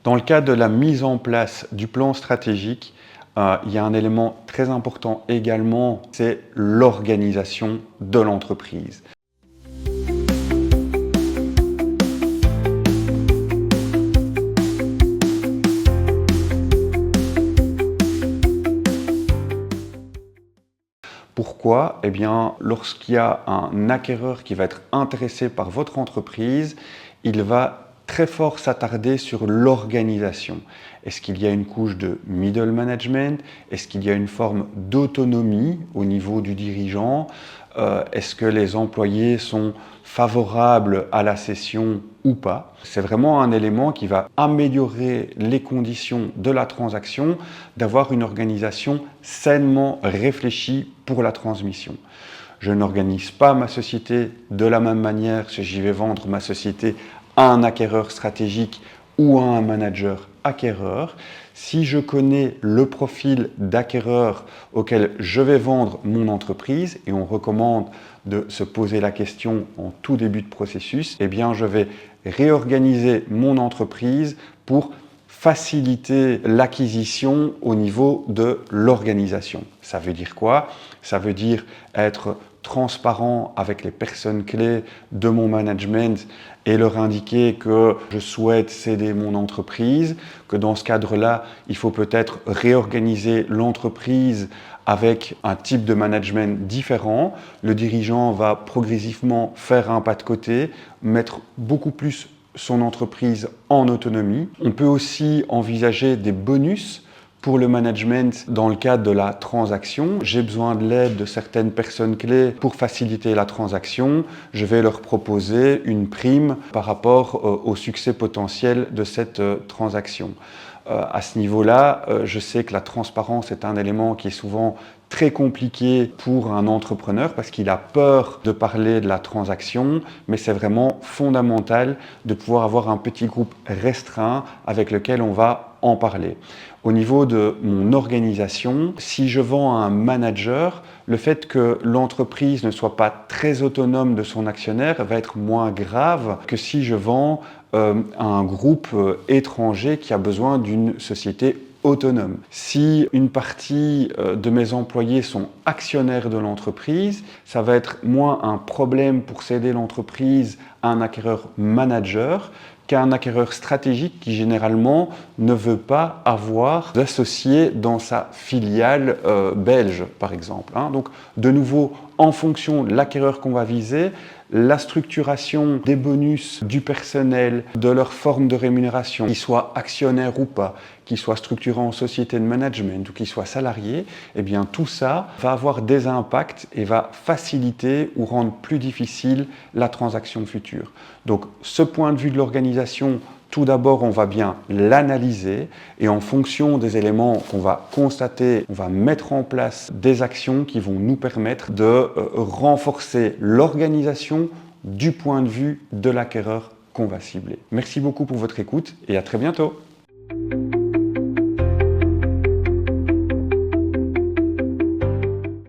Dans le cadre de la mise en place du plan stratégique, il y a un élément très important également, c'est l'organisation de l'entreprise. Pourquoi? Eh bien, lorsqu'il y a un acquéreur qui va être intéressé par votre entreprise, il va très fort s'attarder sur l'organisation. Est-ce qu'il y a une couche de middle management? Est-ce qu'il y a une forme d'autonomie au niveau du dirigeant? Est-ce que les employés sont favorables à la cession ou pas? C'est vraiment un élément qui va améliorer les conditions de la transaction, d'avoir une organisation sainement réfléchie pour la transmission. Je n'organise pas ma société de la même manière si j'y vais vendre ma société à un acquéreur stratégique ou à un manager acquéreur. Si je connais le profil d'acquéreur auquel je vais vendre mon entreprise, et on recommande de se poser la question en tout début de processus, eh bien je vais réorganiser mon entreprise pour faciliter l'acquisition au niveau de l'organisation. Ça veut dire quoi? Ça veut dire être transparent avec les personnes clés de mon management et leur indiquer que je souhaite céder mon entreprise, que dans ce cadre-là, il faut peut-être réorganiser l'entreprise avec un type de management différent. Le dirigeant va progressivement faire un pas de côté, mettre beaucoup plus son entreprise en autonomie. On peut aussi envisager des bonus pour le management dans le cadre de la transaction. J'ai besoin de l'aide de certaines personnes clés pour faciliter la transaction. Je vais leur proposer une prime par rapport au succès potentiel de cette transaction. À ce niveau-là, je sais que la transparence est un élément qui est souvent très compliqué pour un entrepreneur parce qu'il a peur de parler de la transaction, mais c'est vraiment fondamental de pouvoir avoir un petit groupe restreint avec lequel on va en parler. Au niveau de mon organisation, si je vends à un manager, le fait que l'entreprise ne soit pas très autonome de son actionnaire va être moins grave que si je vends à un groupe étranger qui a besoin d'une société autonome. Si une partie de mes employés sont actionnaires de l'entreprise, ça va être moins un problème pour céder l'entreprise à un acquéreur manager qu'à un acquéreur stratégique qui généralement ne veut pas avoir d'associés dans sa filiale belge, par exemple. Donc, de nouveau, en fonction de l'acquéreur qu'on va viser, la structuration des bonus du personnel, de leur forme de rémunération, qu'ils soient actionnaires ou pas, qu'ils soient structurés en société de management ou qu'ils soient salariés, eh bien tout ça va avoir des impacts et va faciliter ou rendre plus difficile la transaction future. Donc ce point de vue de l'organisation, tout d'abord, on va bien l'analyser et en fonction des éléments qu'on va constater, on va mettre en place des actions qui vont nous permettre de renforcer l'organisation du point de vue de l'acquéreur qu'on va cibler. Merci beaucoup pour votre écoute et à très bientôt.